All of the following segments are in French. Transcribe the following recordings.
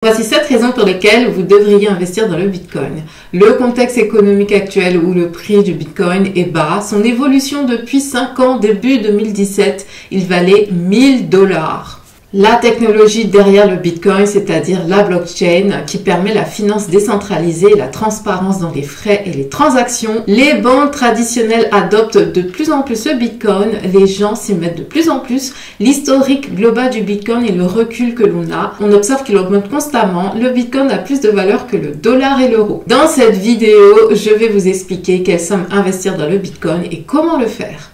Voici 7 raisons pour lesquelles vous devriez investir dans le Bitcoin. Le contexte économique actuel où le prix du Bitcoin est bas, son évolution depuis 5 ans, début 2017, il valait 1000 $. La technologie derrière le Bitcoin, c'est-à-dire la blockchain, qui permet la finance décentralisée, la transparence dans les frais et les transactions. Les banques traditionnelles adoptent de plus en plus le Bitcoin, les gens s'y mettent de plus en plus. L'historique global du Bitcoin et le recul que l'on a, on observe qu'il augmente constamment. Le Bitcoin a plus de valeur que le dollar et l'euro. Dans cette vidéo, je vais vous expliquer quelle somme investir dans le Bitcoin et comment le faire.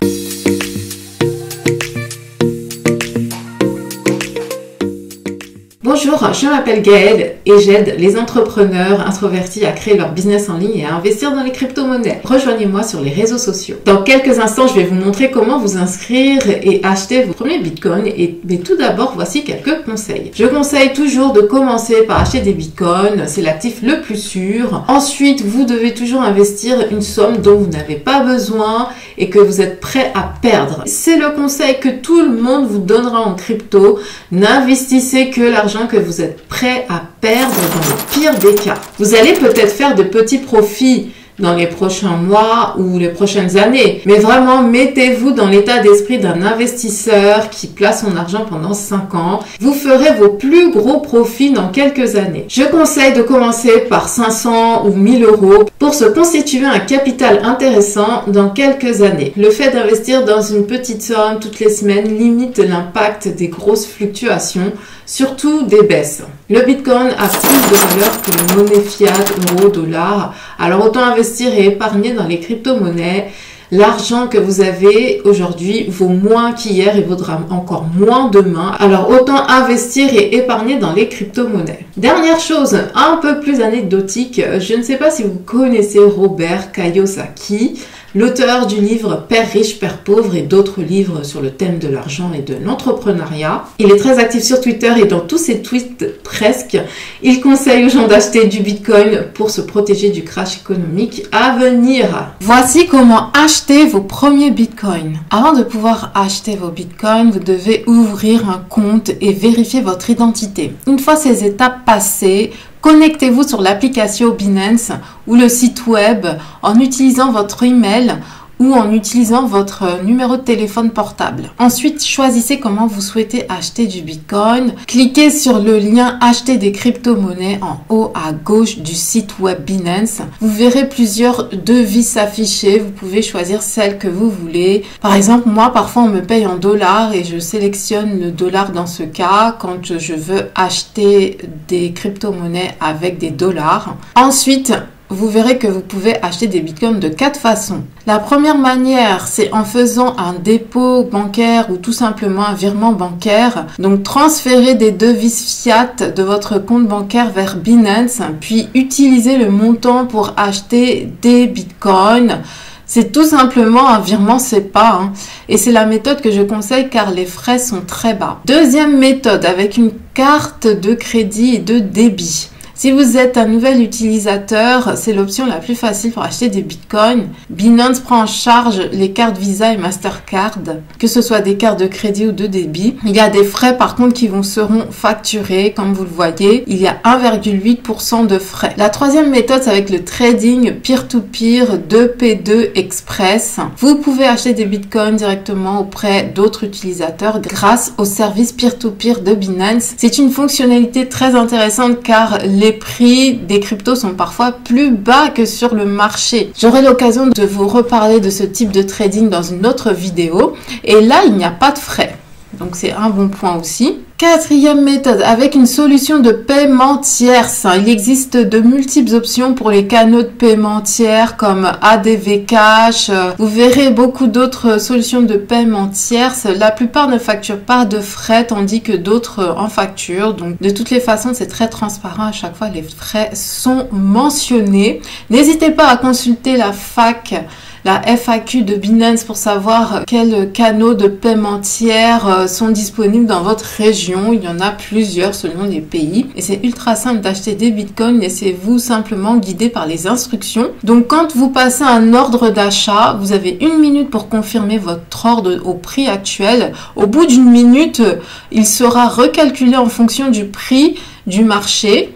Bonjour, je m'appelle Gaëlle et j'aide les entrepreneurs introvertis à créer leur business en ligne et à investir dans les crypto-monnaies. Rejoignez-moi sur les réseaux sociaux. Dans quelques instants, je vais vous montrer comment vous inscrire et acheter vos premiers bitcoins. Mais tout d'abord, voici quelques conseils. Je conseille toujours de commencer par acheter des bitcoins, c'est l'actif le plus sûr. Ensuite, vous devez toujours investir une somme dont vous n'avez pas besoin et que vous êtes prêt à perdre. C'est le conseil que tout le monde vous donnera en crypto. N'investissez que l'argent que vous êtes prêt à perdre dans le pire des cas. Vous allez peut-être faire de petits profits dans les prochains mois ou les prochaines années. Mais vraiment, mettez-vous dans l'état d'esprit d'un investisseur qui place son argent pendant 5 ans. Vous ferez vos plus gros profits dans quelques années. Je conseille de commencer par 500 ou 1000 € pour se constituer un capital intéressant dans quelques années. Le fait d'investir dans une petite somme toutes les semaines limite l'impact des grosses fluctuations, surtout des baisses. Le Bitcoin a plus de valeur que les monnaies fiat, euro, dollar. Alors autant investir et épargner dans les crypto-monnaies. L'argent que vous avez aujourd'hui vaut moins qu'hier et vaudra encore moins demain. Alors autant investir et épargner dans les crypto-monnaies. Dernière chose, un peu plus anecdotique, je ne sais pas si vous connaissez Robert Kiyosaki, l'auteur du livre Père riche, Père pauvre et d'autres livres sur le thème de l'argent et de l'entrepreneuriat. Il est très actif sur Twitter et dans tous ses tweets presque, il conseille aux gens d'acheter du Bitcoin pour se protéger du crash économique à venir. Voici comment acheter vos premiers Bitcoins. Avant de pouvoir acheter vos Bitcoins, vous devez ouvrir un compte et vérifier votre identité. Une fois ces étapes passées, connectez-vous sur l'application Binance ou le site web en utilisant votre email ou en utilisant votre numéro de téléphone portable. Ensuite, choisissez comment vous souhaitez acheter du Bitcoin. Cliquez sur le lien acheter des crypto-monnaies en haut à gauche du site web Binance. Vous verrez plusieurs devis s'afficher. Vous pouvez choisir celle que vous voulez. Par exemple, moi, parfois, on me paye en dollars et je sélectionne le dollar dans ce cas quand je veux acheter des crypto-monnaies avec des dollars. Ensuite, vous verrez que vous pouvez acheter des bitcoins de 4 façons. La première manière, c'est en faisant un dépôt bancaire ou tout simplement un virement bancaire. Donc, transférez des devises fiat de votre compte bancaire vers Binance, puis utilisez le montant pour acheter des bitcoins. C'est tout simplement un virement SEPA et c'est la méthode que je conseille car les frais sont très bas. Deuxième méthode, avec une carte de crédit et de débit. Si vous êtes un nouvel utilisateur, c'est l'option la plus facile pour acheter des bitcoins. Binance prend en charge les cartes Visa et Mastercard, que ce soit des cartes de crédit ou de débit. Il y a des frais par contre qui seront facturés, comme vous le voyez. Il y a 1,8% de frais. La troisième méthode, c'est avec le trading peer-to-peer 2P2 Express. Vous pouvez acheter des bitcoins directement auprès d'autres utilisateurs grâce au service peer-to-peer de Binance. C'est une fonctionnalité très intéressante car les prix des cryptos sont parfois plus bas que sur le marché. J'aurai l'occasion de vous reparler de ce type de trading dans une autre vidéo. Et là, il n'y a pas de frais. Donc, c'est un bon point aussi. Quatrième méthode, avec une solution de paiement tierce. Il existe de multiples options pour les canaux de paiement tiers comme ADV Cash. Vous verrez beaucoup d'autres solutions de paiement tierces. La plupart ne facturent pas de frais tandis que d'autres en facturent. Donc de toutes les façons, c'est très transparent. À chaque fois, les frais sont mentionnés. N'hésitez pas à consulter la FAQ, la FAQ de Binance pour savoir quels canaux de paiement tiers sont disponibles dans votre région. Il y en a plusieurs selon les pays. Et c'est ultra simple d'acheter des bitcoins. Laissez-vous simplement guider par les instructions. Donc quand vous passez un ordre d'achat, vous avez 1 minute pour confirmer votre ordre au prix actuel. Au bout d'1 minute, il sera recalculé en fonction du prix du marché.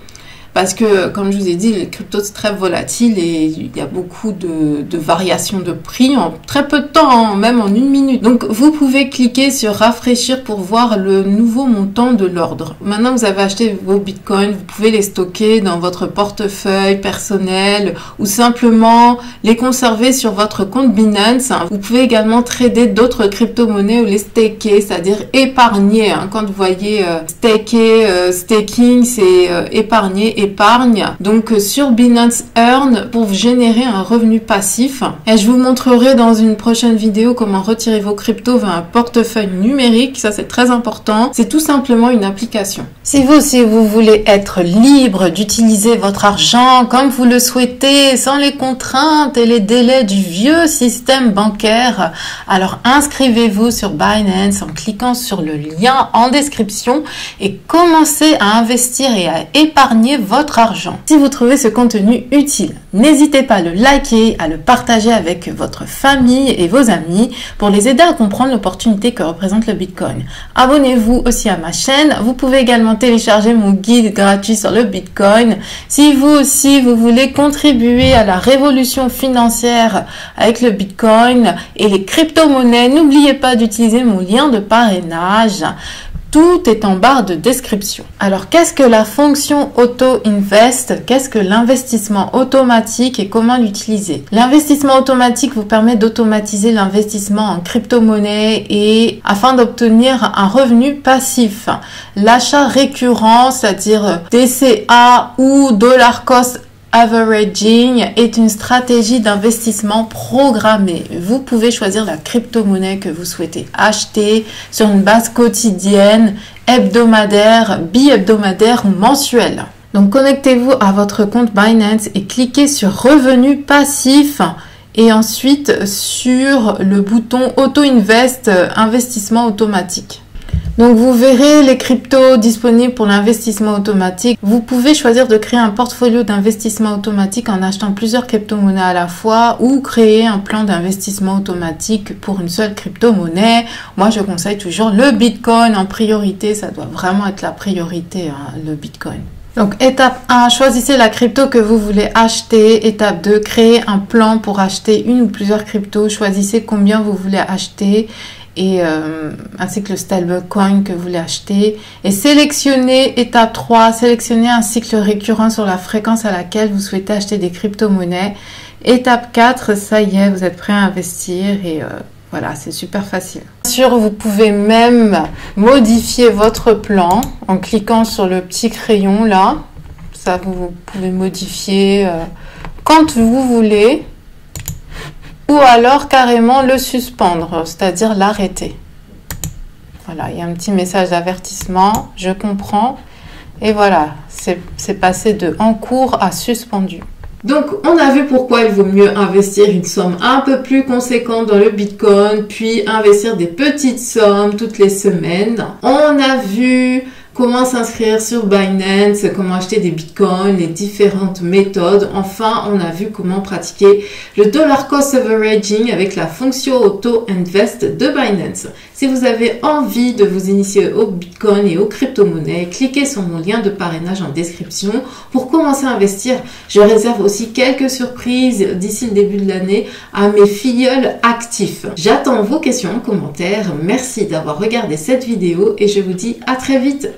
Parce que, comme je vous ai dit, les cryptos, c'est très volatile et il y a beaucoup de variations de prix en très peu de temps, même en 1 minute. Donc, vous pouvez cliquer sur rafraîchir pour voir le nouveau montant de l'ordre. Maintenant, vous avez acheté vos bitcoins, vous pouvez les stocker dans votre portefeuille personnel ou simplement les conserver sur votre compte Binance. Vous pouvez également trader d'autres crypto-monnaies ou les staker, c'est-à-dire épargner. Quand vous voyez staking, c'est épargner, épargne. Donc sur Binance Earn pour générer un revenu passif. Et je vous montrerai dans une prochaine vidéo comment retirer vos cryptos vers un portefeuille numérique. Ça, c'est très important. C'est tout simplement une application. Si vous voulez être libre d'utiliser votre argent comme vous le souhaitez, sans les contraintes et les délais du vieux système bancaire, alors inscrivez-vous sur Binance en cliquant sur le lien en description et commencez à investir et à épargner votre argent. Si vous trouvez ce contenu utile, n'hésitez pas à le liker, à le partager avec votre famille et vos amis pour les aider à comprendre l'opportunité que représente le Bitcoin. Abonnez-vous aussi à ma chaîne. Vous pouvez également télécharger mon guide gratuit sur le Bitcoin. Si vous aussi, vous voulez contribuer à la révolution financière avec le Bitcoin et les crypto-monnaies, n'oubliez pas d'utiliser mon lien de parrainage. Tout est en barre de description. Alors, qu'est-ce que la fonction Auto-Invest? Qu'est-ce que l'investissement automatique et comment l'utiliser? L'investissement automatique vous permet d'automatiser l'investissement en crypto-monnaie et afin d'obtenir un revenu passif. L'achat récurrent, c'est-à-dire DCA ou dollar cost averaging est une stratégie d'investissement programmée. Vous pouvez choisir la crypto-monnaie que vous souhaitez acheter sur une base quotidienne, hebdomadaire, bi-hebdomadaire ou mensuelle. Donc connectez-vous à votre compte Binance et cliquez sur Revenus passifs et ensuite sur le bouton Auto-Invest, investissement automatique. Donc vous verrez les cryptos disponibles pour l'investissement automatique. Vous pouvez choisir de créer un portfolio d'investissement automatique en achetant plusieurs crypto-monnaies à la fois ou créer un plan d'investissement automatique pour une seule crypto-monnaie. Moi, je conseille toujours le Bitcoin en priorité. Ça doit vraiment être la priorité, le Bitcoin. Donc étape 1, choisissez la crypto que vous voulez acheter. Étape 2, créez un plan pour acheter une ou plusieurs cryptos. Choisissez combien vous voulez acheter et ainsi que le stablecoin que vous voulez acheter. Et sélectionnez, étape 3, sélectionnez un cycle récurrent sur la fréquence à laquelle vous souhaitez acheter des crypto-monnaies. Étape 4, ça y est, vous êtes prêt à investir et voilà, c'est super facile. Bien sûr, vous pouvez même modifier votre plan en cliquant sur le petit crayon là. Ça, vous pouvez modifier quand vous voulez. Ou alors carrément le suspendre, c'est-à-dire l'arrêter. Voilà, il y a un petit message d'avertissement, je comprends. Et voilà, c'est passé de en cours à suspendu. Donc, on a vu pourquoi il vaut mieux investir une somme un peu plus conséquente dans le Bitcoin, puis investir des petites sommes toutes les semaines. On a vu comment s'inscrire sur Binance, comment acheter des bitcoins, les différentes méthodes. Enfin, on a vu comment pratiquer le dollar cost averaging avec la fonction Auto Invest de Binance. Si vous avez envie de vous initier au bitcoin et aux crypto-monnaies, cliquez sur mon lien de parrainage en description pour commencer à investir. Je réserve aussi quelques surprises d'ici le début de l'année à mes filleuls actifs. J'attends vos questions en commentaire. Merci d'avoir regardé cette vidéo et je vous dis à très vite.